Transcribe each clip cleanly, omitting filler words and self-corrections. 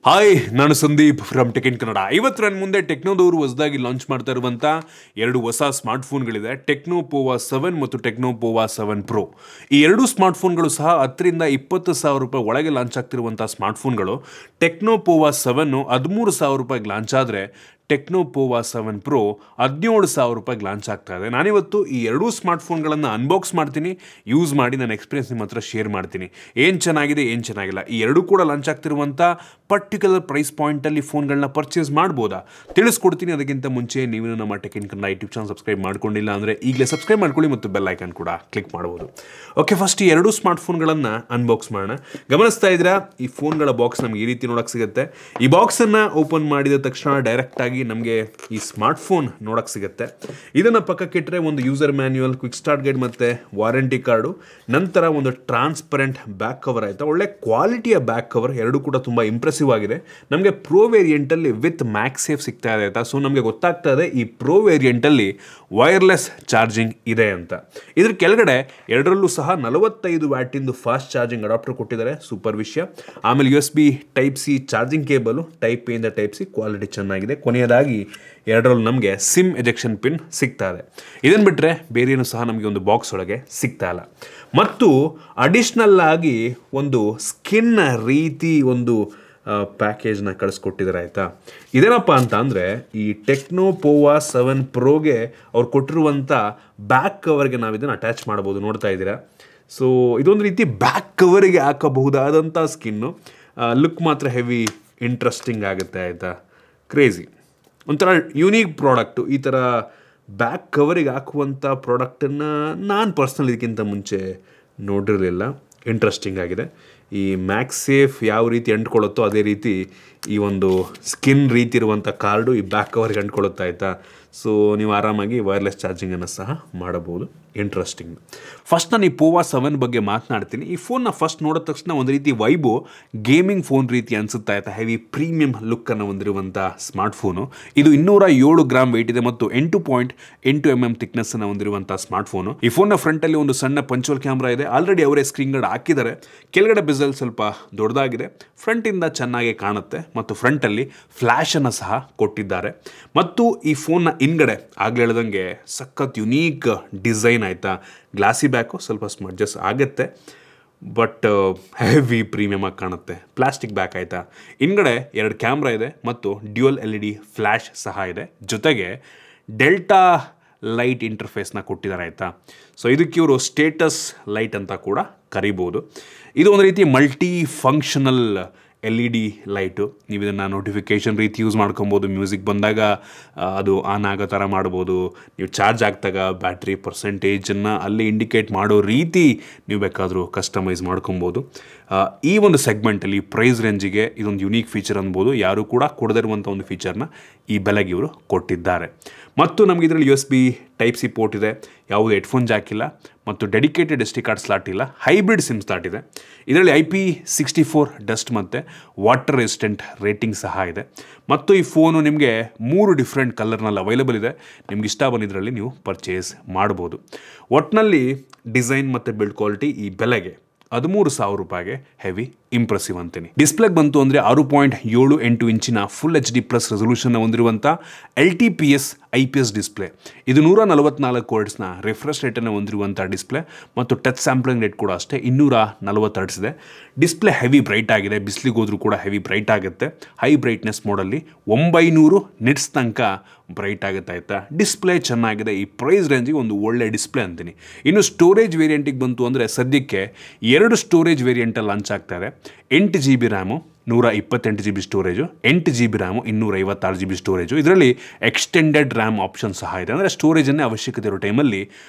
Hi, ನಾನು Sandeep from tech in Kannada. ಇವತ್ತು ನನ್ನ ಮುಂದೆ ಟೆಕ್ನೋದವರು ಹೊಸದಾಗಿ ಲಾಂಚ್ ಮಾಡ್ತಾ ಇರುವಂಥ ಎರಡು ಹೊಸ ಸ್ಮಾರ್ಟ್ಫೋನ್ಗಳಿದೆ, ಟೆಕ್ನೋ ಪೋವಾ 7 ಮತ್ತು ಟೆಕ್ನೋ ಪೋವಾ 7 ಪ್ರೋ. ಈ ಎರಡು ಸ್ಮಾರ್ಟ್ಫೋನ್ಗಳು ಸಹ 10,000 ರಿಂದ 20,000 ರೂಪಾಯಿ ಒಳಗೆ ಲಾಂಚ್ ಆಗ್ತಿರುವಂಥ ಸ್ಮಾರ್ಟ್ಫೋನ್ಗಳು. ಟೆಕ್ನೋ ಪೋವಾ 7 13,000 ರೂಪಾಯಿಗೆ ಲಾಂಚ್ ಆದರೆ ಟೆಕ್ನೋ ಪೋವಾ 7 ಪ್ರೋ 17,000 ರೂಪಾಯಿಗೆ ಲಾಂಚ್ ಆಗ್ತಾ ಇದೆ. ನಾನಿವತ್ತು ಈ ಎರಡೂ ಸ್ಮಾರ್ಟ್ಫೋನ್ಗಳನ್ನು ಅನ್ಬಾಕ್ಸ್ ಮಾಡ್ತೀನಿ, ಯೂಸ್ ಮಾಡಿ ನನ್ನ ಎಕ್ಸ್ಪೀರಿಯನ್ಸ್ ನಿಮ್ಮ ಹತ್ರ ಶೇರ್ ಮಾಡ್ತೀನಿ. ಏನು ಚೆನ್ನಾಗಿದೆ, ಏನು ಚೆನ್ನಾಗಿಲ್ಲ, ಈ ಎರಡೂ ಕೂಡ ಲಾಂಚ್ ಆಗ್ತಿರುವಂಥ ಪರ್ಟಿಕ್ಯುಲರ್ ಪ್ರೈಸ್ ಪಾಯಿಂಟಲ್ಲಿ ಫೋನ್ಗಳನ್ನ ಪರ್ಚೇಸ್ ಮಾಡ್ಬೋದಾ ತಿಳಿಸ್ಕೊಡ್ತೀನಿ. ಅದಕ್ಕಿಂತ ಮುಂಚೆ ನೀವು ನಮ್ಮ tech in Kannada YouTube channel subscribe ಮಾಡ್ಕೊಂಡಿಲ್ಲ ಅಂದರೆ ಈಗಲೇ ಸಬ್ಸ್ಕ್ರೈಬ್ ಮಾಡ್ಕೊಳ್ಳಿ ಮತ್ತು ಬೆಲ್ ಐಕಾನ್ ಕೂಡ ಕ್ಲಿಕ್ ಮಾಡ್ಬೋದು. ಓಕೆ, ಫಸ್ಟ್ ಈ ಎರಡೂ ಸ್ಮಾರ್ಟ್ಫೋನ್ಗಳನ್ನು ಅನ್ಬಾಕ್ಸ್ ಮಾಡೋಣ. ಗಮನಿಸ್ತಾ ಇದ್ದೀರಾ, ಈ ಫೋನ್ಗಳ ಬಾಕ್ಸ್ ನಮ್ಗೆ ಈ ರೀತಿ ನೋಡೋಕ್ಕೆ ಸಿಗುತ್ತೆ. ಈ ಬಾಕ್ಸನ್ನು ಓಪನ್ ಮಾಡಿದ ತಕ್ಷಣ ಡೈರೆಕ್ಟಾಗಿ ನಮಗೆ ಈ ಸ್ಮಾರ್ಟ್ಫೋನ್ ನೋಡಕ್ಕೆ ಸಿಗುತ್ತೆ. ಇದನ್ನು ಪಕ್ಕಕ್ಕಿಟ್ಟರೆ ಒಂದು user manual, quick start guide ಮತ್ತು ವಾರಂಟಿ ಕಾರ್ಡು, ನಂತರ ಒಂದು ಟ್ರಾನ್ಸ್ಪರೆಂಟ್ ಬ್ಯಾಕ್ ಕವರ್ ಆಯಿತಾ. ಒಳ್ಳೆ ಕ್ವಾಲಿಟಿಯ ಬ್ಯಾಕ್ ಕವರ್, ಎರಡೂ ಕೂಡ ತುಂಬ ಇಂಪ್ರೆಸಿವ್ ಆಗಿದೆ. ನಮಗೆ ಪ್ರೋ ವೇರಿಯಂಟಲ್ಲಿ ವಿತ್ ಮ್ಯಾಕ್ಸೇಫ್ ಸಿಗ್ತಾ ಇದೆ ಆಯಿತಾ. ಸೊ ನಮಗೆ ಗೊತ್ತಾಗ್ತಾ ಇದೆ ಈ ಪ್ರೋ ವೇರಿಯಂಟಲ್ಲಿ ವೈರ್ಲೆಸ್ ಚಾರ್ಜಿಂಗ್ ಇದೆ ಅಂತ. ಇದ್ರ ಕೆಳಗಡೆ ಎರಡರಲ್ಲೂ ಸಹ 45 ವ್ಯಾಟಿಂದು ಫಾಸ್ಟ್ ಚಾರ್ಜಿಂಗ್ ಅಡಾಪ್ಟರ್ ಕೊಟ್ಟಿದ್ದಾರೆ, ಸೂಪರ್ ವಿಷಯ. ಆಮೇಲೆ USB type C charging cable, type A ಇಂದ ಟೈಪ್ ಸಿ, ಕ್ವಾಲಿಟಿ ಚೆನ್ನಾಗಿದೆ. ಕೊನೆಯದಾಗಿ ಎರಡರಲ್ಲೂ ನಮಗೆ ಸಿಮ್ ಎಜೆಕ್ಷನ್ ಪಿನ್ ಸಿಗ್ತಾ ಇದೆ. ಇದನ್ನು ಬಿಟ್ಟರೆ ಬೇರೇನು ಸಹ ನಮಗೆ ಒಂದು ಬಾಕ್ಸ್ ಒಳಗೆ ಸಿಗ್ತಾ ಇಲ್ಲ. ಮತ್ತು ಅಡಿಷ್ನಲ್ ಆಗಿ ಒಂದು ಸ್ಕಿನ್ ರೀತಿ ಒಂದು ಪ್ಯಾಕೇಜ್ನ ಕಳಿಸ್ಕೊಟ್ಟಿದ್ದಾರೆ ಆಯಿತಾ. ಇದೇನಪ್ಪ ಅಂತ ಅಂದರೆ ಈ ಟೆಕ್ನೋ ಪೋವಾ 7 ಪ್ರೋಗೆ ಅವ್ರು ಕೊಟ್ಟಿರುವಂಥ ಬ್ಯಾಕ್ ಕವರ್ಗೆ ನಾವು ಇದನ್ನು ಅಟ್ಯಾಚ್ ಮಾಡ್ಬೋದು, ನೋಡ್ತಾ ಇದ್ದೀರಾ. ಸೊ ಇದೊಂದು ರೀತಿ ಬ್ಯಾಕ್ ಕವರಿಗೆ ಹಾಕಬಹುದಾದಂಥ ಸ್ಕಿನ್ನು. ಲುಕ್ ಮಾತ್ರ ಹೆವಿ ಇಂಟ್ರೆಸ್ಟಿಂಗ್ ಆಗುತ್ತೆ ಆಯಿತಾ. ಕ್ರೇಜಿ, ಒಂಥರ ಯುನೀಕ್ ಪ್ರಾಡಕ್ಟು. ಈ ಥರ ಬ್ಯಾಕ್ ಕವರಿಗೆ ಹಾಕುವಂಥ ಪ್ರಾಡಕ್ಟನ್ನು ನಾನು ಪರ್ಸ್ನಲ್ ಇದಕ್ಕಿಂತ ಮುಂಚೆ ನೋಡಿರಲಿಲ್ಲ. ಇಂಟ್ರೆಸ್ಟಿಂಗ್ ಆಗಿದೆ. ಈ ಮ್ಯಾಕ್ಸೇಫ್ ಯಾವ ರೀತಿ ಅಂಟ್ಕೊಳ್ಳುತ್ತೋ ಅದೇ ರೀತಿ ಈ ಒಂದು ಸ್ಕಿನ್ ರೀತಿ ಇರುವಂಥ ಕಾರ್ಡು ಈ ಬ್ಯಾಕ್ ಕವರ್ಗೆ ಅಂಟ್ಕೊಳ್ಳುತ್ತಾ ಆಯಿತಾ. ಸೊ ನೀವು ಆರಾಮಾಗಿ ವೈರ್ಲೆಸ್ ಚಾರ್ಜಿಂಗನ್ನು ಸಹ ಮಾಡಬಹುದು. ಇಂಟ್ರೆಸ್ಟಿಂಗ್. ಫಸ್ಟ್ ನಾನು ಈ ಪೋವಾ 7 ಬಗ್ಗೆ ಮಾತನಾಡ್ತೀನಿ. ಈ ಫೋನ್ನ ಫಸ್ಟ್ ನೋಡಿದ ತಕ್ಷಣ ಒಂದು ರೀತಿ ವೈಬು ಗೇಮಿಂಗ್ ಫೋನ್ ರೀತಿ ಅನಿಸುತ್ತಾ ಆಯಿತಾ. ಹೆವಿ ಪ್ರೀಮಿಯಂ ಲುಕ್ಕನ್ನು ಹೊಂದಿರುವಂಥ ಸ್ಮಾರ್ಟ್ಫೋನು. ಇದು 207 ಗ್ರಾಮ್ ವೆಯ್ಟ್ ಇದೆ ಮತ್ತು 8.8 mm ಥಿಕ್ನೆಸ್ಸನ್ನು ಹೊಂದಿರುವಂಥ ಸ್ಮಾರ್ಟ್ಫೋನು. ಈ ಫೋನ್ನ ಫ್ರಂಟಲ್ಲಿ ಒಂದು ಸಣ್ಣ ಪಂಚೋಲ್ ಕ್ಯಾಮ್ರಾ ಇದೆ. ಆಲ್ರೆಡಿ ಅವರೇ ಸ್ಕ್ರೀನ್ ಗಾರ್ಡ್ ಹಾಕಿದ್ದಾರೆ. ಕೆಳಗಡೆ ಬೆಜಲ್ ಸ್ವಲ್ಪ ದೊಡ್ಡದಾಗಿದೆ, ಫ್ರಂಟಿಂದ ಚೆನ್ನಾಗಿ ಕಾಣುತ್ತೆ ಮತ್ತು ಫ್ರಂಟಲ್ಲಿ ಫ್ಲ್ಯಾಶನ್ನು ಸಹ ಕೊಟ್ಟಿದ್ದಾರೆ. ಮತ್ತು ಈ ಫೋನ್ನ ಹಿಂದ್ಗಡೆ ಆಗಲೇ ಹೇಳ್ದಂಗೆ ಸಖತ್ ಯುನೀಕ್ ಡಿಸೈನ್ ಆಯಿತಾ. ಗ್ಲಾಸಿ ಬ್ಯಾಕು, ಸ್ವಲ್ಪ ಸ್ಮಡ್ಜಸ್ ಆಗುತ್ತೆ, ಬಟ್ ಹೆವಿ ಪ್ರೀಮಿಯಮ್ ಆಗಿ ಕಾಣುತ್ತೆ. ಪ್ಲಾಸ್ಟಿಕ್ ಬ್ಯಾಕ್ ಆಯಿತಾ. ಹಿಂದ್ಗಡೆ 2 ಕ್ಯಾಮ್ರಾ ಇದೆ ಮತ್ತು ಡ್ಯುಯಲ್ LED ಫ್ಲ್ಯಾಶ್ ಸಹ ಇದೆ. ಜೊತೆಗೆ ಡೆಲ್ಟಾ ಲೈಟ್ ಇಂಟರ್ಫೇಸ್ನ ಕೊಟ್ಟಿದ್ದಾರೆ ಆಯಿತಾ. ಸೊ ಇದಕ್ಕೆ ಇವರು ಸ್ಟೇಟಸ್ ಲೈಟ್ ಅಂತ ಕೂಡ ಕರಿಬೋದು. ಇದು ಒಂದು ರೀತಿ ಮಲ್ಟಿ ಫಂಕ್ಷನಲ್ LED ಲೈಟು. ನೀವು ಇದನ್ನು ನೋಟಿಫಿಕೇಷನ್ ರೀತಿ ಯೂಸ್ ಮಾಡ್ಕೊಬೋದು. ಮ್ಯೂಸಿಕ್ ಬಂದಾಗ ಅದು ಆನ್ ಆಗೋ ಥರ ಮಾಡ್ಬೋದು. ನೀವು ಚಾರ್ಜ್ ಆಗ್ತಾಗ ಬ್ಯಾಟ್ರಿ ಪರ್ಸೆಂಟೇಜನ್ನು ಅಲ್ಲಿ ಇಂಡಿಕೇಟ್ ಮಾಡೋ ರೀತಿ ನೀವು ಬೇಕಾದರೂ ಕಸ್ಟಮೈಸ್ ಮಾಡ್ಕೊಬೋದು. ಈ ಒಂದು ಸೆಗ್ಮೆಂಟಲ್ಲಿ ಪ್ರೈಸ್ ರೇಂಜಿಗೆ ಇದೊಂದು ಯುನೀಕ್ ಫೀಚರ್ ಅನ್ಬೋದು. ಯಾರೂ ಕೂಡ ಕೊಡದಿರುವಂಥ ಒಂದು ಫೀಚರ್ನ ಈ ಬೆಲೆಗೆ ಇವರು ಕೊಟ್ಟಿದ್ದಾರೆ. ಮತ್ತು ನಮಗೆ ಇದರಲ್ಲಿ USB ಟೈಪ್ ಸಿ ಪೋರ್ಟ್ ಇದೆ, ಯಾವುದೇ ಹೆಡ್ಫೋನ್ ಜಾಕ್ ಇಲ್ಲ ಮತ್ತು ಡೆಡಿಕೇಟೆಡ್ SD ಕಾರ್ಡ್ ಸ್ಲಾಟ್ ಇಲ್ಲ. ಹೈಬ್ರಿಡ್ ಸಿಮ್ ಸ್ಲಾಟ್ ಇದೆ. ಇದರಲ್ಲಿ IP64 ಡಸ್ಟ್ ಮತ್ತು ವಾಟರ್ ರೆಸಿಸ್ಟೆಂಟ್ ರೇಟಿಂಗ್ ಸಹ ಇದೆ. ಮತ್ತು ಈ ಫೋನು ನಿಮಗೆ 3 ಡಿಫ್ರೆಂಟ್ ಕಲರ್ನಲ್ಲಿ ಅವೈಲೇಬಲ್ ಇದೆ. ನಿಮ್ಗೆ ಇಷ್ಟ ಬಂದಿದ್ರಲ್ಲಿ ನೀವು ಪರ್ಚೇಸ್ ಮಾಡ್ಬೋದು. ಒಟ್ಟಿನಲ್ಲಿ ಡಿಸೈನ್ ಮತ್ತು ಬಿಲ್ಡ್ ಕ್ವಾಲಿಟಿ ಈ ಬೆಲೆಗೆ 13,000 ರೂಪಾಯಿಗೆ ಹೆವಿ ಇಂಪ್ರೆಸಿವ್ ಅಂತೀನಿ. ಡಿಸ್ಪ್ಲೇಗೆ ಬಂತು ಅಂದರೆ 6.78 ಇಂಚಿನ ಫುಲ್ HD+ ರೆಸೊಲ್ಯೂಷನ್ನ ಹೊಂದಿರುವಂಥ LTPS IPS ಡಿಸ್ಪ್ಲೇ. ಇದು 144 ಹರ್ಟ್ಸ್ನ ರಿಫ್ರೆಶ್ ರೇಟನ್ನು ಹೊಂದಿರುವಂಥ ಡಿಸ್ಪ್ಲೇ ಮತ್ತು ಟಚ್ ಸ್ಯಾಂಪ್ಲಿಂಗ್ ರೇಟ್ ಕೂಡ ಅಷ್ಟೇ 240 ಹರ್ಟ್ಸ್ ಇದೆ. ಡಿಸ್ಪ್ಲೇ ಹೆವಿ ಬ್ರೈಟ್ ಆಗಿದೆ, ಬಿಸಿಲಿಗೆ ಹೋದ್ರೂ ಕೂಡ ಹೆವಿ ಬ್ರೈಟ್ ಆಗುತ್ತೆ. ಹೈ ಬ್ರೈಟ್ನೆಸ್ ಮೋಡಲ್ಲಿ 900 ನಿಟ್ಸ್ ತನಕ ಬ್ರೈಟ್ ಆಗುತ್ತೆ ಆಯಿತಾ. ಡಿಸ್ಪ್ಲೇ ಚೆನ್ನಾಗಿದೆ. ಈ ಪ್ರೈಸ್ ರೇಂಜಿಗೆ ಒಂದು ಒಳ್ಳೆ ಡಿಸ್ಪ್ಲೇ ಅಂತೀನಿ. ಇನ್ನು ಸ್ಟೋರೇಜ್ ವೇರಿಯಂಟಿಗೆ ಬಂತು ಅಂದರೆ ಸದ್ಯಕ್ಕೆ 2 ಸ್ಟೋರೇಜ್ ವೇರಿಯಂಟಲ್ಲಿ ಲಾಂಚ್ ಆಗ್ತಾ ಇದೆ. 8 GB RAM, 128 GB storage, 8 GB RAM, 256 GB storage. ಇದರಲ್ಲಿ ಎಕ್ಸ್ಟೆಂಡೆಡ್ ರ್ಯಾಮ್ ಆಪ್ಷನ್ ಸಹ ಇದೆ. ಅಂದರೆ ಸ್ಟೋರೇಜನ್ನೇ ಅವಶ್ಯಕತೆ ಇರೋ ಟೈಮಲ್ಲಿ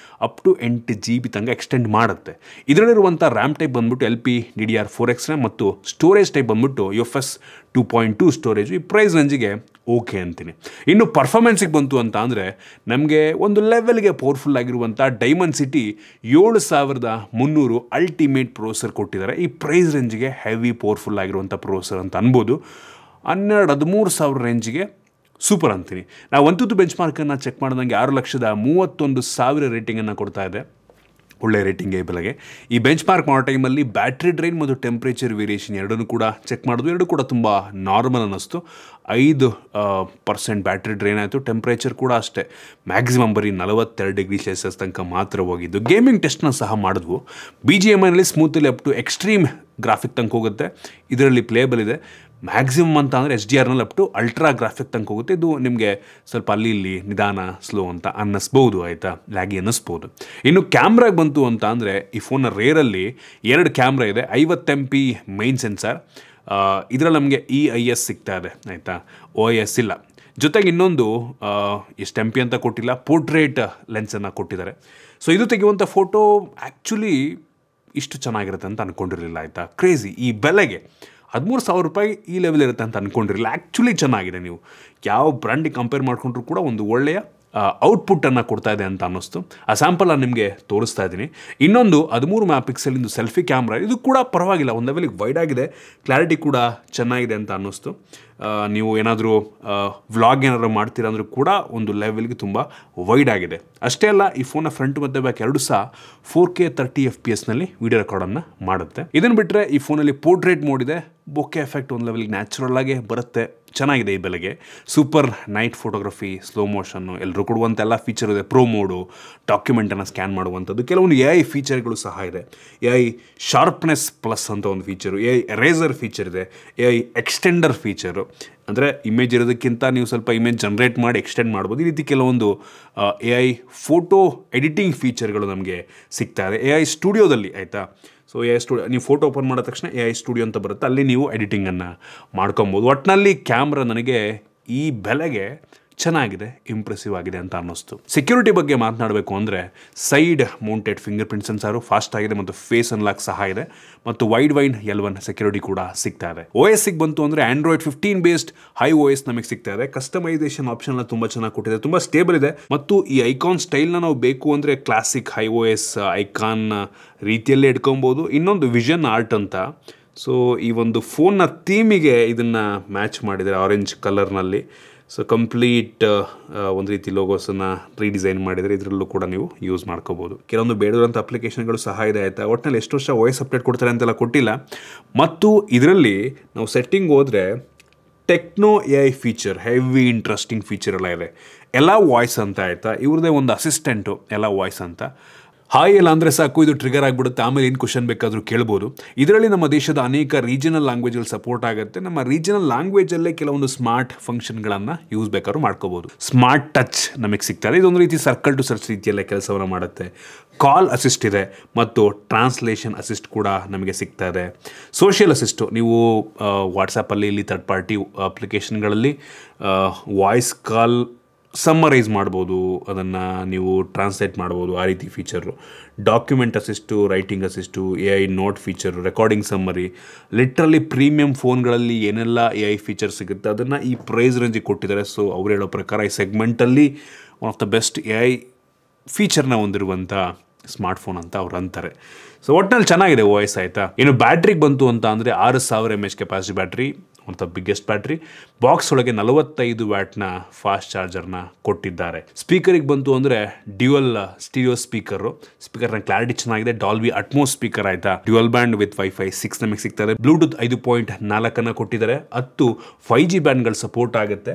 ಅಪ್ ಟು 8 GB ತನಕ ಎಕ್ಸ್ಟೆಂಡ್ ಮಾಡುತ್ತೆ. ಇದರಲ್ಲಿರುವಂಥ ರ್ಯಾಮ್ ಟೈಪ್ ಬಂದ್ಬಿಟ್ಟು LPDDR4X ರ್ಯಾಮ್ ಮತ್ತು ಸ್ಟೋರೇಜ್ ಟೈಪ್ ಬಂದ್ಬಿಟ್ಟು UFS 2.2 ಸ್ಟೋರೇಜು. ಈ ಪ್ರೈಸ್ ರೇಂಜಿಗೆ ಓಕೆ ಅಂತೀನಿ. ಇನ್ನು ಪರ್ಫಾರ್ಮೆನ್ಸಿಗೆ ಬಂತು ಅಂತ ಅಂದರೆ ನಮಗೆ ಒಂದು ಲೆವೆಲ್ಗೆ ಪವರ್ಫುಲ್ ಆಗಿರುವಂಥ ಡೈಮಂಡ್ಸಿಟಿ 7300 ಅಲ್ಟಿಮೇಟ್ ಪ್ರೊಸೆಸರ್ ಕೊಟ್ಟಿದ್ದಾರೆ. ಈ ಪ್ರೈಸ್ ರೇಂಜಿಗೆ ಹೆವಿ ಪವರ್ಫುಲ್ ಆಗಿರುವಂಥ ಪ್ರೊಸೆಸರ್ ಅಂತ ಅನ್ಬೋದು. 12-13,000 ರೇಂಜಿಗೆ ಸೂಪರ್ ಅಂತೀನಿ. ನಾವು 122 ಬೆಂಚ್ ಮಾರ್ಕನ್ನು ಚೆಕ್ ಮಾಡಿದಂಗೆ 6,31,000 ರೇಟಿಂಗನ್ನು ಕೊಡ್ತಾ ಇದೆ. ಒಳ್ಳೆ ರೇಟಿಂಗ್ ಈ ಬೆಲೆಗೆ. ಈ ಬೆಂಚ್ ಮಾರ್ಕ್ ಮಾಡೋ ಟೈಮಲ್ಲಿ ಬ್ಯಾಟ್ರಿ ಡ್ರೈನ್ ಮತ್ತು ಟೆಂಪ್ರೇಚರ್ ವೇರಿಯೇಷನ್ ಎರಡನ್ನೂ ಕೂಡ ಚೆಕ್ ಮಾಡಿದ್ವು. ಎರಡು ಕೂಡ ತುಂಬ ನಾರ್ಮಲ್ ಅನ್ನಿಸ್ತು. 5% ಬ್ಯಾಟ್ರಿ ಡ್ರೈನ್ ಆಯಿತು. ಟೆಂಪ್ರೇಚರ್ ಕೂಡ ಅಷ್ಟೇ, ಮ್ಯಾಕ್ಸಿಮಮ್ ಬರೀ 42 ಡಿಗ್ರಿ ಸೆಲ್ಸಿಯಸ್ ತನಕ ಮಾತ್ರ ಹೋಗಿದ್ದು. ಗೇಮಿಂಗ್ ಟೆಸ್ಟ್ನ ಸಹ ಮಾಡಿದ್ವು. BGMIನಲ್ಲಿ ಸ್ಮೂತಲ್ಲಿ ಅಪ್ ಟು ಎಕ್ಸ್ಟ್ರೀಮ್ ಗ್ರಾಫಿಕ್ ತನಕ ಹೋಗುತ್ತೆ. ಇದರಲ್ಲಿ ಪ್ಲೇಬಲ್ ಇದೆ. ಮ್ಯಾಕ್ಸಿಮಮ್ ಅಂತ ಅಂದರೆ HDRನಲ್ಲಿ ಅಪ್ ಟು ಅಲ್ಟ್ರಾ ಗ್ರಾಫಿಕ್ ತನಕ ಹೋಗುತ್ತೆ. ಇದು ನಿಮಗೆ ಸ್ವಲ್ಪ ಅಲ್ಲಿ ಇಲ್ಲಿ ನಿಧಾನ ಸ್ಲೋ ಅಂತ ಅನ್ನಿಸ್ಬೋದು, ಆಯಿತಾ, ಲ್ಯಾಗಿ ಅನ್ನಿಸ್ಬೋದು. ಇನ್ನು ಕ್ಯಾಮ್ರಾಗೆ ಬಂತು ಅಂತ ಅಂದರೆ ಈ ಫೋನ್ನ ರೇರಲ್ಲಿ 2 ಕ್ಯಾಮ್ರಾ ಇದೆ. 50 MP ಮೈನ್ ಸೆನ್ಸಾರ್. ಇದರಲ್ಲಿ ನಮಗೆ EIS ಸಿಗ್ತಾ ಇದೆ, ಆಯಿತಾ, OIS ಇಲ್ಲ. ಜೊತೆಗೆ ಇನ್ನೊಂದು ಎಷ್ಟು MP ಅಂತ ಕೊಟ್ಟಿಲ್ಲ, ಪೋರ್ಟ್ರೇಟ್ ಲೆನ್ಸನ್ನು ಕೊಟ್ಟಿದ್ದಾರೆ. ಸೊ ಇದು ತೆಗೆಯುವಂಥ ಫೋಟೋ ಆ್ಯಕ್ಚುಲಿ ಇಷ್ಟು ಚೆನ್ನಾಗಿರುತ್ತೆ ಅಂತ ಅಂದ್ಕೊಂಡಿರಲಿಲ್ಲ, ಆಯಿತಾ. ಕ್ರೇಜಿ. ಈ ಬೆಲೆಗೆ 13,000 ರೂಪಾಯಿ ಈ ಲೆವೆಲ್ ಇರುತ್ತೆ ಅಂತ ಅಂದ್ಕೊಂಡಿರಲಿಲ್ಲ. ಆ್ಯಕ್ಚುಲಿ ಚೆನ್ನಾಗಿದೆ. ನೀವು ಯಾವ ಬ್ರ್ಯಾಂಡಿಗೆ ಕಂಪೇರ್ ಮಾಡಿಕೊಂಡ್ರು ಕೂಡ ಒಂದು ಒಳ್ಳೆಯ ಔಟ್ಪುಟ್ಟನ್ನು ಕೊಡ್ತಾ ಇದೆ ಅಂತ ಅನ್ನಿಸ್ತು. ಆ ಸ್ಯಾಂಪಲ್ ನಾನು ನಿಮಗೆ ತೋರಿಸ್ತಾ ಇದ್ದೀನಿ. ಇನ್ನೊಂದು 13 MP ಸೆಲ್ಫಿ ಕ್ಯಾಮ್ರಾ. ಇದು ಕೂಡ ಪರವಾಗಿಲ್ಲ, ಒಂದು ಲೆವೆಲಿಗೆ ವೈಡ್ ಆಗಿದೆ, ಕ್ಲಾರಿಟಿ ಕೂಡ ಚೆನ್ನಾಗಿದೆ ಅಂತ ಅನ್ನಿಸ್ತು. ನೀವು ಏನಾದರೂ ವ್ಲಾಗ್ ಏನಾದರೂ ಮಾಡ್ತೀರಾ ಅಂದರೂ ಕೂಡ ಒಂದು ಲೆವೆಲ್ಗೆ ತುಂಬ ವೈಡ್ ಆಗಿದೆ. ಅಷ್ಟೇ ಅಲ್ಲ, ಈ ಫೋನ್ನ ಫ್ರಂಟ್ ಮತ್ತು ಬ್ಯಾಕ್ ಎರಡು ಸಹ 4K 30 FPS ವಿಡಿಯೋ ರೆಕಾರ್ಡನ್ನು ಮಾಡುತ್ತೆ. ಇದನ್ನು ಬಿಟ್ಟರೆ ಈ ಫೋನಲ್ಲಿ ಪೋರ್ಟ್ರೇಟ್ ಮೋಡ್ ಇದೆ. ಬೊಕೆ ಎಫೆಕ್ಟ್ ಒಂದು ಲೆವೆಲ್ಗೆ ನ್ಯಾಚುರಲ್ ಆಗಿ ಬರುತ್ತೆ. ಚೆನ್ನಾಗಿದೆ ಈ ಬೆಲೆಗೆ. Super night photography, slow motion, ಎಲ್ಲರೂ ಕೊಡುವಂಥ ಎಲ್ಲ ಫೀಚರ್ ಇದೆ. ಪ್ರೋ ಮೋಡು, ಡಾಕ್ಯುಮೆಂಟನ್ನು ಸ್ಕ್ಯಾನ್ ಮಾಡುವಂಥದ್ದು, ಕೆಲವೊಂದು AI ಫೀಚರ್ಗಳು ಸಹ ಇದೆ. AI ಶಾರ್ಪ್ನೆಸ್ ಪ್ಲಸ್ ಅಂತ ಒಂದು ಫೀಚರು, AI ಎರೇಸರ್ ಫೀಚರ್ ಇದೆ, AI ಎಕ್ಸ್ಟೆಂಡರ್ ಫೀಚರು. ಅಂದರೆ ಇಮೇಜ್ ಇರೋದಕ್ಕಿಂತ ನೀವು ಸ್ವಲ್ಪ ಇಮೇಜ್ ಜನ್ರೇಟ್ ಮಾಡಿ ಎಕ್ಸ್ಟೆಂಡ್ ಮಾಡ್ಬೋದು. ಈ ರೀತಿ ಕೆಲವೊಂದು AI ಫೋಟೋ ಎಡಿಟಿಂಗ್ ಫೀಚರ್ಗಳು ನಮಗೆ ಸಿಗ್ತಾ ಇದೆ AI ಸ್ಟುಡಿಯೋದಲ್ಲಿ, ಆಯಿತಾ. ಸೊ AI ಸ್ಟುಡಿಯೋ, ನೀವು ಫೋಟೋ ಓಪನ್ ಮಾಡಿದ ತಕ್ಷಣ AI ಸ್ಟುಡಿಯೋ ಅಂತ ಬರುತ್ತೆ, ಅಲ್ಲಿ ನೀವು ಎಡಿಟಿಂಗನ್ನು ಮಾಡ್ಕೊಬೋದು. ಒಟ್ಟಿನಲ್ಲಿ ಕ್ಯಾಮ್ರಾ ನನಗೆ ಈ ಬೆಲೆಗೆ ಚೆನ್ನಾಗಿದೆ, ಇಂಪ್ರೆಸಿವ್ ಆಗಿದೆ ಅಂತ ಅನ್ನಿಸ್ತು. ಸೆಕ್ಯೂರಿಟಿ ಬಗ್ಗೆ ಮಾತನಾಡಬೇಕು ಅಂದರೆ side mounted finger print sensor fast ಆಗಿದೆ ಮತ್ತು ಫೇಸ್ ಅನ್ಲಾಕ್ ಸಹ ಇದೆ ಮತ್ತು ವೈಡ್ L1 ಸೆಕ್ಯೂರಿಟಿ ಕೂಡ ಸಿಗ್ತಾ ಇದೆ. OSಗೆ ಬಂತು ಅಂದರೆ Android 15 ಬೇಸ್ಡ್ ಹೈ OS ನಮಗೆ ಸಿಗ್ತಾ ಇದೆ. ಕಸ್ಟಮೈಸೇಷನ್ ಆಪ್ಷನ್ ತುಂಬ ಚೆನ್ನಾಗಿ ಕೊಟ್ಟಿದೆ, ತುಂಬ ಸ್ಟೇಬಲ್ ಇದೆ. ಮತ್ತು ಈ ಐಕಾನ್ ಸ್ಟೈಲ್ನ ನಾವು ಬೇಕು ಅಂದರೆ ಕ್ಲಾಸಿಕ್ ಹೈ OS ಐಕಾನ್ ರೀತಿಯಲ್ಲೇ ಇಟ್ಕೊಬೋದು. ಇನ್ನೊಂದು ವಿಷನ್ ಆರ್ಟ್ ಅಂತ. ಸೊ ಈ ಒಂದು ಫೋನ್ನ ಥೀಮಿಗೆ ಇದನ್ನು ಮ್ಯಾಚ್ ಮಾಡಿದ್ದಾರೆ ಆರೆಂಜ್ ಕಲರ್ನಲ್ಲಿ. ಸೊ ಕಂಪ್ಲೀಟ್ ಒಂದು ರೀತಿ ಲೋಗೋಸನ್ನು ರೀಡಿಸೈನ್ ಮಾಡಿದರೆ ಇದರಲ್ಲೂ ಕೂಡ ನೀವು ಯೂಸ್ ಮಾಡ್ಕೋಬೋದು. ಕೆಲವೊಂದು ಬೇಡದಂಥ ಅಪ್ಲಿಕೇಶನ್ಗಳು ಸಹ ಇದೆ, ಆಯಿತಾ. ಒಟ್ಟಿನಲ್ಲಿ ಎಷ್ಟು ವರ್ಷ OS ಅಪ್ಡೇಟ್ ಕೊಡ್ತಾರೆ ಅಂತೆಲ್ಲ ಕೊಟ್ಟಿಲ್ಲ. ಮತ್ತು ಇದರಲ್ಲಿ ನಾವು ಸೆಟ್ಟಿಂಗ್ ಹೋದರೆ techno AI feature, heavy interesting feature ಎಲ್ಲ ಇದೆ. ಎಲ್ಲ ವಾಯ್ಸ್ ಅಂತ, ಆಯಿತಾ. ಇವ್ರದ್ದೇ ಒಂದು ಅಸಿಸ್ಟೆಂಟು ಎಲ್ಲ ವಾಯ್ಸ್ ಅಂತ. ಹಾಯ್ ಎಲ್ಲ ಅಂದರೆ ಸಾಕು, ಇದು ಟ್ರಿಗರ್ ಆಗಿಬಿಡುತ್ತೆ. ಆಮೇಲೆ ಏನು ಕ್ವಶನ್ ಬೇಕಾದರೂ ಕೇಳ್ಬೋದು. ಇದರಲ್ಲಿ ನಮ್ಮ ದೇಶದ ಅನೇಕ ರೀಜನಲ್ ಲ್ಯಾಂಗ್ವೇಜಲ್ಲಿ ಸಪೋರ್ಟ್ ಆಗುತ್ತೆ. ನಮ್ಮ ರೀಜನಲ್ ಲ್ಯಾಂಗ್ವೇಜಲ್ಲೇ ಕೆಲವೊಂದು ಸ್ಮಾರ್ಟ್ ಫಂಕ್ಷನ್ಗಳನ್ನು ಯೂಸ್ ಬೇಕಾದ್ರೂ ಮಾಡ್ಕೋಬೋದು. ಸ್ಮಾರ್ಟ್ ಟಚ್ ನಮಗೆ ಸಿಗ್ತದೆ. ಇದೊಂದು ರೀತಿ ಸರ್ಕಲ್ ಟು ಸರ್ಚ್ ರೀತಿಯಲ್ಲೇ ಕೆಲಸವನ್ನು ಮಾಡುತ್ತೆ. ಕಾಲ್ ಅಸಿಸ್ಟ್ ಇದೆ ಮತ್ತು ಟ್ರಾನ್ಸ್ಲೇಷನ್ ಅಸಿಸ್ಟ್ ಕೂಡ ನಮಗೆ ಸಿಗ್ತಾ ಇದೆ. ಸೋಷಿಯಲ್ ಅಸಿಸ್ಟು, ನೀವು ವಾಟ್ಸಪ್ಪಲ್ಲಿ ಇಲ್ಲಿ ಥರ್ಡ್ ಪಾರ್ಟಿ ಅಪ್ಲಿಕೇಶನ್ಗಳಲ್ಲಿ ವಾಯ್ಸ್ ಕಾಲ್ ಸಮ್ಮರೈಸ್ ಮಾಡ್ಬೋದು, ಅದನ್ನು ನೀವು ಟ್ರಾನ್ಸ್ಲೇಟ್ ಮಾಡ್ಬೋದು, ಆ ರೀತಿ feature. Document assist, writing assist, AI note feature, recording summary. Literally premium ಫೋನ್ಗಳಲ್ಲಿ ಏನೆಲ್ಲ AI ಫೀಚರ್ ಸಿಗುತ್ತೆ ಅದನ್ನು ಈ ಪ್ರೈಸ್ ರೇಂಜಿಗೆ ಕೊಟ್ಟಿದ್ದಾರೆ. ಸೊ ಅವ್ರು ಹೇಳೋ ಪ್ರಕಾರ ಈ ಸೆಗ್ಮೆಂಟಲ್ಲಿ one of the best AI ಫೀಚರ್ನ ಹೊಂದಿರುವಂಥ ಸ್ಮಾರ್ಟ್ಫೋನ್ ಅಂತ ಅವ್ರು ಅಂತಾರೆ. ಸೊ ಒಟ್ಟಿನಲ್ಲಿ ಚೆನ್ನಾಗಿದೆ OS, ಆಯಿತಾ. ಇನ್ನು ಬ್ಯಾಟ್ರಿಗೆ ಬಂತು ಅಂತ ಅಂದರೆ 6000 mAh capacity battery, one the biggest battery. Box ಒಳಗೆ 45 ವ್ಯಾಟ್ನ ಫಾಸ್ಟ್ ಚಾರ್ಜರ್ನ ಕೊಟ್ಟಿದ್ದಾರೆ. ಸ್ಪೀಕರಿಗೆ ಬಂತು ಅಂದರೆ ಡ್ಯುಯಲ್ ಸ್ಟೀರಿಯೋ ಸ್ಪೀಕರ್ನ ಕ್ಲಾರಿಟಿ ಚೆನ್ನಾಗಿದೆ. ಡಾಲ್ಬಿ ಅಟ್ಮೋಸ್ ಸ್ಪೀಕರ್, ಆಯಿತಾ. ಡ್ಯುಯಲ್ ಬ್ಯಾಂಡ್ ವಿತ್ Wi-Fi 6 ನಮಗೆ ಸಿಗ್ತದೆ. ಬ್ಲೂಟೂತ್ 5.4 ಕೊಟ್ಟಿದ್ದಾರೆ. 10 5G ಬ್ಯಾಂಡ್ಗಳು ಸಪೋರ್ಟ್ ಆಗುತ್ತೆ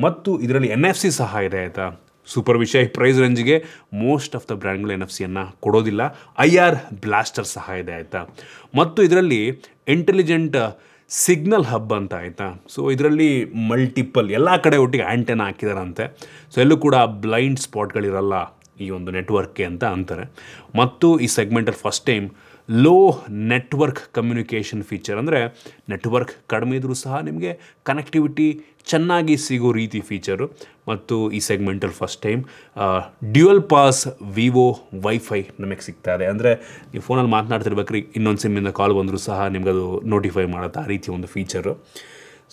ಮತ್ತು ಇದರಲ್ಲಿ NFC ಸಹ ಇದೆ, ಆಯಿತಾ. ಸೂಪರ್ ವಿಷಯ. ಈ ಪ್ರೈಸ್ ರೇಂಜಿಗೆ ಮೋಸ್ಟ್ ಆಫ್ ದ ಬ್ರ್ಯಾಂಡ್ಗಳು NFC ಕೊಡೋದಿಲ್ಲ. IR ಬ್ಲಾಸ್ಟರ್ ಸಹ ಇದೆ, ಆಯಿತಾ. ಮತ್ತು ಇದರಲ್ಲಿ ಇಂಟೆಲಿಜೆಂಟ್ ಸಿಗ್ನಲ್ ಹಬ್ ಅಂತ, ಆಯಿತಾ. ಸೊ ಇದರಲ್ಲಿ ಮಲ್ಟಿಪಲ್ ಎಲ್ಲ ಕಡೆ ಒಟ್ಟಿಗೆ ಆ್ಯಂಟೆನಾ ಹಾಕಿದಾರಂತೆ. ಸೊ ಎಲ್ಲೂ ಕೂಡ ಬ್ಲೈಂಡ್ ಸ್ಪಾಟ್ಗಳಿರಲ್ಲ ಈ ಒಂದು ನೆಟ್ವರ್ಕ್ಗೆ ಅಂತ ಅಂತಾರೆ. ಮತ್ತು ಈ ಸೆಗ್ಮೆಂಟಲ್ಲಿ first time low network communication feature, ಅಂದರೆ ನೆಟ್ವರ್ಕ್ ಕಡಿಮೆ ಇದ್ದರೂ ಸಹ ನಿಮಗೆ ಕನೆಕ್ಟಿವಿಟಿ ಚೆನ್ನಾಗಿ ಸಿಗೋ ರೀತಿ ಫೀಚರು. ಮತ್ತು ಈ ಸೆಗ್ಮೆಂಟಲ್ಲಿ first time dual pass Vivo wifi ನಮಗೆ ಸಿಗ್ತಾ ಇದೆ. ಅಂದರೆ ನೀವು ಫೋನಲ್ಲಿ ಮಾತನಾಡ್ತಿರ್ಬೇಕ್ರಿ, ಇನ್ನೊಂದು ಸಿಮ್ಮಿಂದ ಕಾಲ್ ಬಂದರೂ ಸಹ ನಿಮಗದು ನೋಟಿಫೈ ಮಾಡುತ್ತೆ, ಆ ರೀತಿ ಒಂದು ಫೀಚರು.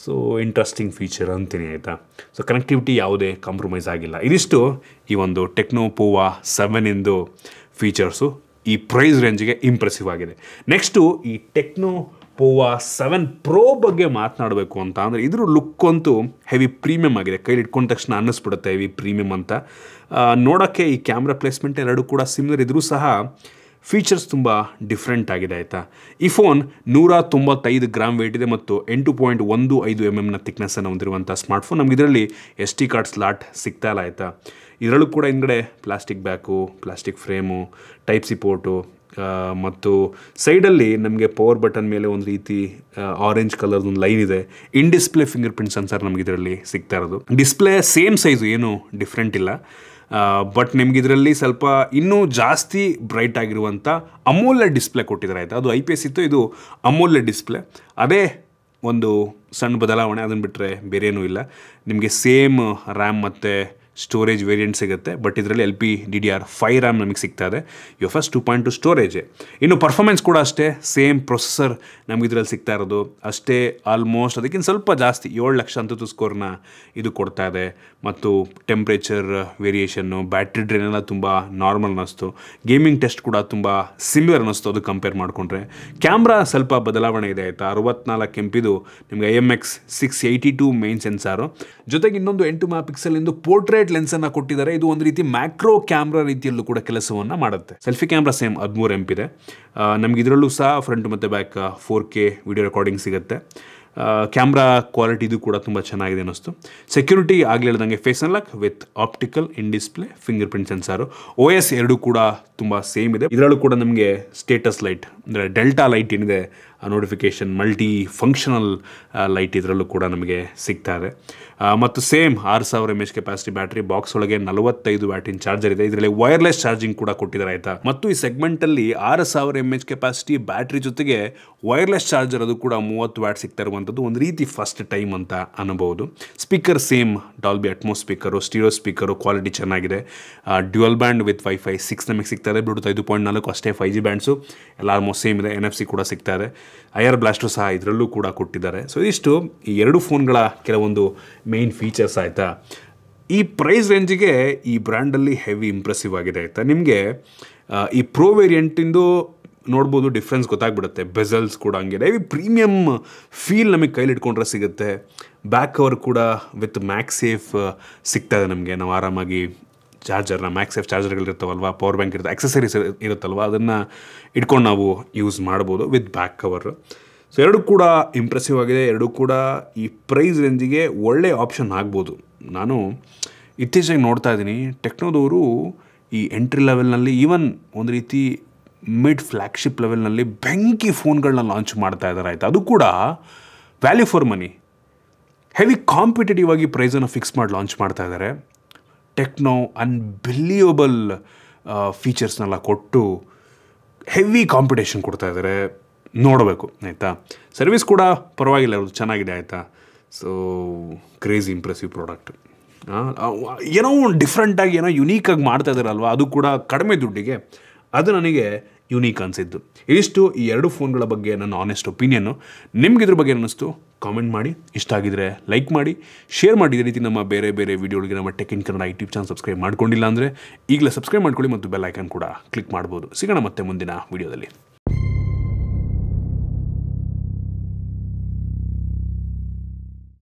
ಸೊ ಇಂಟ್ರೆಸ್ಟಿಂಗ್ ಫೀಚರ್ ಅಂತೀನಿ, ಆಯಿತಾ. ಸೊ ಕನೆಕ್ಟಿವಿಟಿ ಯಾವುದೇ ಕಾಂಪ್ರಮೈಸ್ ಆಗಿಲ್ಲ. ಇದಿಷ್ಟು ಈ ಒಂದು ಟೆಕ್ನೋ ಪೋವಾ 7 ಫೀಚರ್ಸು ಈ ಪ್ರೈಸ್ ರೇಂಜಿಗೆ ಇಂಪ್ರೆಸಿವ್ ಆಗಿದೆ. ನೆಕ್ಸ್ಟು ಈ ಟೆಕ್ನೋ ಪೋವಾ 7 Pro ಬಗ್ಗೆ ಮಾತನಾಡಬೇಕು ಅಂತ ಅಂದರೆ ಇದ್ರ ಲುಕ್ ಅಂತೂ ಹೆವಿ ಪ್ರೀಮಿಯಮ್ ಆಗಿದೆ. ಕೈಲಿ ಇಟ್ಕೊಂಡ ತಕ್ಷಣ ಅನ್ನಿಸ್ಬಿಡುತ್ತೆ ಹೆವಿ ಪ್ರೀಮಿಯಮ್ ಅಂತ. ನೋಡೋಕ್ಕೆ ಈ ಕ್ಯಾಮ್ರಾ ಪ್ಲೇಸ್ಮೆಂಟ್ ಎರಡು ಕೂಡ ಸಿಮಿಲರ್ ಇದ್ರೂ ಸಹ ಫೀಚರ್ಸ್ ತುಂಬ ಡಿಫ್ರೆಂಟ್ ಆಗಿದೆ ಆಯಿತಾ. ಈ ಫೋನ್ 195 ಗ್ರಾಮ್ ವೇಟ್ ಇದೆ ಮತ್ತು 8.15 mm ಥಿಕ್ನೆಸ್ಸನ್ನು ಹೊಂದಿರುವಂಥ ಸ್ಮಾರ್ಟ್ಫೋನ್. ನಮ್ಗೆ ಇದರಲ್ಲಿ SD ಕಾರ್ಡ್ ಸ್ಲಾಟ್ ಸಿಗ್ತಾ ಇಲ್ಲ ಆಯಿತಾ. ಇದರಲ್ಲೂ ಕೂಡ ಹಿಂದ್ಗಡೆ plastic back, plastic frame, type C port ಮತ್ತು ಸೈಡಲ್ಲಿ ನಮಗೆ ಪವರ್ ಬಟನ್ ಮೇಲೆ ಒಂದು ರೀತಿ ಆರೆಂಜ್ ಕಲರ್ದು ಒಂದು ಲೈನ್ ಇದೆ. ಇನ್ ಡಿಸ್ಪ್ಲೇ ಫಿಂಗರ್ ಪ್ರಿಂಟ್ ಸೆನ್ಸರ್ ನಮ್ಗೆ ಇದರಲ್ಲಿ ಸಿಗ್ತಾ ಇರೋದು. ಡಿಸ್ಪ್ಲೇ ಸೇಮ್ ಸೈಜು, ಏನು ಡಿಫ್ರೆಂಟ್ ಇಲ್ಲ. ಬಟ್ ನಿಮ್ಗೆ ಇದರಲ್ಲಿ ಸ್ವಲ್ಪ ಇನ್ನೂ ಜಾಸ್ತಿ ಬ್ರೈಟ್ ಆಗಿರುವಂಥ ಅಮೋಲೆಡ್ ಡಿಸ್ಪ್ಲೇ ಕೊಟ್ಟಿದ್ದಾರೆ ಆಯಿತಾ. ಅದು IPS ಇತ್ತು, ಇದು ಅಮೋಲೆಡ್ ಡಿಸ್ಪ್ಲೇ. ಅದೇ ಒಂದು ಸಣ್ಣ ಬದಲಾವಣೆ, ಅದನ್ನು ಬಿಟ್ಟರೆ ಬೇರೇನೂ ಇಲ್ಲ. ನಿಮಗೆ ಸೇಮ್ ರ್ಯಾಮ್ ಮತ್ತು ಸ್ಟೋರೇಜ್ ವೇರಿಯಂಟ್ ಸಿಗುತ್ತೆ. ಬಟ್ ಇದರಲ್ಲಿ LPDDR5 ರ್ಯಾಮ್ ನಮಗೆ ಸಿಗ್ತಾ ಇದೆ. UFS 2.2 storage. ಇನ್ನು ಪರ್ಫಾರ್ಮೆನ್ಸ್ ಕೂಡ ಅಷ್ಟೇ, ಸೇಮ್ ಪ್ರೊಸೆಸರ್ ನಮ್ಗೆ ಇದರಲ್ಲಿ ಸಿಗ್ತಾ ಇರೋದು ಅಷ್ಟೇ. ಆಲ್ಮೋಸ್ಟ್ ಅದಕ್ಕಿಂತ ಸ್ವಲ್ಪ ಜಾಸ್ತಿ 7 ಲಕ್ಷ ಅಂತೂ ಸ್ಕೋರ್ನ ಇದು ಕೊಡ್ತಾ ಇದೆ. ಮತ್ತು ಟೆಂಪ್ರೇಚರ್ ವೇರಿಯೇಷನ್ನು, ಬ್ಯಾಟ್ರಿ ಡ್ರೈನ್ ಎಲ್ಲ ತುಂಬ ನಾರ್ಮಲ್ ಅನ್ನಿಸ್ತು. ಗೇಮಿಂಗ್ ಟೆಸ್ಟ್ ಕೂಡ ತುಂಬ ಸಿಮಿಲರ್ ಅನ್ನಿಸ್ತು ಅದು ಕಂಪೇರ್ ಮಾಡಿಕೊಂಡ್ರೆ. ಕ್ಯಾಮ್ರಾ ಸ್ವಲ್ಪ ಬದಲಾವಣೆ ಇದೆ ಆಯಿತಾ. 64 MP ನಿಮಗೆ IMX 682 ಮೇನ್ ಸೆನ್ಸಾರು, ಜೊತೆಗೆ ಇನ್ನೊಂದು 8 MP ಇಂದು ಪೋರ್ಟ್ರೇಟ್ ಲೆನ್ಸನ್ನು ಕೊಟ್ಟಿದ್ದಾರೆ. ಇದು ಒಂದು ರೀತಿ ಮ್ಯಾಕ್ರೋ ಕ್ಯಾಮ್ರಾ ರೀತಿಯಲ್ಲೂ ಕೂಡ ಕೆಲಸವನ್ನು ಮಾಡುತ್ತೆ. ಸೆಲ್ಫಿ ಕ್ಯಾಮ್ರಾ ಸೇಮ್ 13 MP ಇದೆ. ನಮ್ಗೆ ಇದರಲ್ಲೂ ಸಹ ಫ್ರಂಟ್ ಮತ್ತು ಬ್ಯಾಕ್ 4K ವಿಡಿಯೋ ರೆಕಾರ್ಡಿಂಗ್ ಸಿಗುತ್ತೆ. ಕ್ಯಾಮ್ರಾ ಕ್ವಾಲಿಟಿದು ಕೂಡ ತುಂಬ ಚೆನ್ನಾಗಿದೆ ಅನ್ನಿಸ್ತು. ಸೆಕ್ಯೂರಿಟಿ ಆಗಲಿ ಹೇಳ್ದಂಗೆ face unlock with optical in display finger print sensor. OS 2 ಕೂಡ ತುಂಬ ಸೇಮ್ ಇದೆ. ಇದರಲ್ಲೂ ಕೂಡ ನಮಗೆ ಸ್ಟೇಟಸ್ ಲೈಟ್ ಅಂದರೆ ಡೆಲ್ಟಾ ಲೈಟ್ ಏನಿದೆ ನೋಟಿಫಿಕೇಷನ್, ಮಲ್ಟಿ ಫಂಕ್ಷನಲ್ ಲೈಟ್ ಇದರಲ್ಲೂ ಕೂಡ ನಮಗೆ ಸಿಗ್ತಾ ಇದೆ. ಮತ್ತು same 6000 mAh capacity battery, box ಒಳಗೆ 45 ವ್ಯಾಟಿನ ಚಾರ್ಜರ್ ಇದೆ. ಇದರಲ್ಲಿ ವೈರ್ಲೆಸ್ ಚಾರ್ಜಿಂಗ್ ಕೂಡ ಕೊಟ್ಟಿದ್ದಾರೆ ಆಯಿತಾ. ಮತ್ತು ಈ ಸೆಗ್ಮೆಂಟಲ್ಲಿ 6000 mAh ಕೆಪಾಸಿಟಿ ಬ್ಯಾಟ್ರಿ ಜೊತೆಗೆ ವೈರ್ಲೆಸ್ ಚಾರ್ಜರ್ ಅದು ಕೂಡ 30 ವ್ಯಾಟ್ ಸಿಗ್ತಾ ಇರುವಂಥದ್ದು ಒಂದು ರೀತಿ ಫಸ್ಟ್ ಟೈಮ್ ಅಂತ ಅನ್ನಬಹುದು. Speaker same Dolby Atmos speaker, stereo speaker, quality ಚೆನ್ನಾಗಿದೆ. ಡ್ಯುಯಲ್ ಬ್ಯಾಂಡ್ ವಿತ್ Wi-Fi 6 ನಮಗೆ ಸಿಗ್ತಾ ಇದೆ. ಬ್ಲೂಟೂತ್ 5.4 ಅಷ್ಟೇ. 5G ಬ್ಯಾಂಡ್ಸು ಎಲ್ಲ ಆಲ್ಮೋಸ್ಟ್ ಸೇಮ್ ಇದೆ. NFC ಕೂಡ ಸಿಗ್ತಾ ಇದೆ. IR ಬ್ಲಾಸ್ಟು ಸಹ ಇದರಲ್ಲೂ ಕೂಡ ಕೊಟ್ಟಿದ್ದಾರೆ. ಸೊ ಇಷ್ಟು ಈ ಎರಡು ಫೋನ್ಗಳ ಕೆಲವೊಂದು ಮೇನ್ ಫೀಚರ್ಸ್ ಆಯಿತಾ. ಈ ಪ್ರೈಸ್ ರೇಂಜಿಗೆ ಈ ಬ್ರ್ಯಾಂಡಲ್ಲಿ ಹೆವಿ ಇಂಪ್ರೆಸಿವ್ ಆಗಿದೆ ಆಯಿತಾ. ನಿಮಗೆ ಈ ಪ್ರೋ ವೇರಿಯಂಟಿಂದು ನೋಡ್ಬೋದು, ಡಿಫ್ರೆನ್ಸ್ ಗೊತ್ತಾಗ್ಬಿಡುತ್ತೆ. ಬೆಸಲ್ಸ್ ಕೂಡ ಹಂಗೆ ಹೆವಿ ಪ್ರೀಮಿಯಮ್ ಫೀಲ್ ನಮಗೆ ಕೈಲಿ ಇಟ್ಕೊಂಡ್ರೆ ಸಿಗುತ್ತೆ. ಬ್ಯಾಕ್ ಕವರ್ ಕೂಡ ವಿತ್ ಮ್ಯಾಕ್ಸೇಫ್ ಸಿಗ್ತಾ ಇದೆ ನಮಗೆ. ನಾವು ಆರಾಮಾಗಿ ಚಾರ್ಜರ್ನ, ಮ್ಯಾಕ್ಸೇಫ್ ಚಾರ್ಜರ್ಗಳಿರ್ತಾವಲ್ವ, ಪವರ್ ಬ್ಯಾಂಕ್ ಇರುತ್ತೆ, ಆಕ್ಸೆಸರೀಸ್ ಇರುತ್ತಲ್ವ, ಅದನ್ನು ಇಟ್ಕೊಂಡು ನಾವು ಯೂಸ್ ಮಾಡ್ಬೋದು ವಿತ್ ಬ್ಯಾಕ್ ಕವರ್. ಸೊ ಎರಡೂ ಕೂಡ ಇಂಪ್ರೆಸಿವ್ ಆಗಿದೆ. ಎರಡೂ ಕೂಡ ಈ ಪ್ರೈಸ್ ರೇಂಜಿಗೆ ಒಳ್ಳೆ ಆಪ್ಷನ್ ಆಗ್ಬೋದು. ನಾನು ಇತ್ತೀಚೆಗೆ ನೋಡ್ತಾ ಇದ್ದೀನಿ ಟೆಕ್ನೋದವರು ಈ ಎಂಟ್ರಿ ಲೆವೆಲ್ನಲ್ಲಿ, ಈವನ್ ಒಂದು ರೀತಿ ಮಿಡ್ ಫ್ಲ್ಯಾಗ್ಶಿಪ್ ಲೆವೆಲ್ನಲ್ಲಿ ಬೆಂಕಿ ಫೋನ್ಗಳನ್ನ ಲಾಂಚ್ ಮಾಡ್ತಾ ಇದ್ದಾರೆ ಆಯಿತಾ. ಅದು ಕೂಡ value for money, heavy competitive ಆಗಿ ಪ್ರೈಸನ್ನು ಫಿಕ್ಸ್ ಮಾಡಿ ಲಾಂಚ್ ಮಾಡ್ತಾ ಇದ್ದಾರೆ. ಟೆಕ್ನೋ ಅನ್ಬಿಲಿಯಬಲ್ ಫೀಚರ್ಸ್ನೆಲ್ಲ ಕೊಟ್ಟು ಹೆವಿ ಕಾಂಪಿಟೇಷನ್ ಕೊಡ್ತಾ ಇದ್ದಾರೆ. ನೋಡಬೇಕು ಆಯಿತಾ. ಸರ್ವಿಸ್ ಕೂಡ ಪರವಾಗಿಲ್ಲ, ಅದು ಚೆನ್ನಾಗಿದೆ ಆಯಿತಾ. So crazy impressive product. ಏನೋ ಒಂದು ಡಿಫ್ರೆಂಟಾಗಿ ಏನೋ ಯುನೀಕಾಗಿ ಮಾಡ್ತಾ ಇದ್ದಾರಲ್ವ, ಅದು ಕೂಡ ಕಡಿಮೆ ದುಡ್ಡಿಗೆ. ಅದು ನನಗೆ ಯುನೀಕ್ ಅನಿಸಿದ್ದು. ಇಷ್ಟು ಈ ಎರಡು ಫೋನ್ಗಳ ಬಗ್ಗೆ ನನ್ನ ಆನೆಸ್ಟ್ ಒಪಿನಿಯನ್ನು. ನಿಮ್ಗೆ ಇದ್ರ ಬಗ್ಗೆ ಅನ್ನಿಸ್ತು ಕಾಮೆಂಟ್ ಮಾಡಿ. ಇಷ್ಟ ಆಗಿದ್ರೆ ಲೈಕ್ ಮಾಡಿ, ಶೇರ್ ಮಾಡಿ. ಇದೇ ರೀತಿ ನಮ್ಮ ಬೇರೆ ಬೇರೆ ವೀಡಿಯೋಗಳಿಗೆ ನಮ್ಮ tech in Kannada YouTube channel subscribe ಮಾಡ್ಕೊಂಡಿಲ್ಲ ಅಂದರೆ ಈಗಲೇ ಸಬ್ಸ್ಕ್ರೈಬ್ ಮಾಡ್ಕೊಳ್ಳಿ ಮತ್ತು ಬೆಲ್ ಐಕಾನ್ ಕೂಡ ಕ್ಲಿಕ್ ಮಾಡ್ಬೋದು. ಸಿಗೋಣ ಮತ್ತೆ ಮುಂದಿನ ವೀಡಿಯೋದಲ್ಲಿ.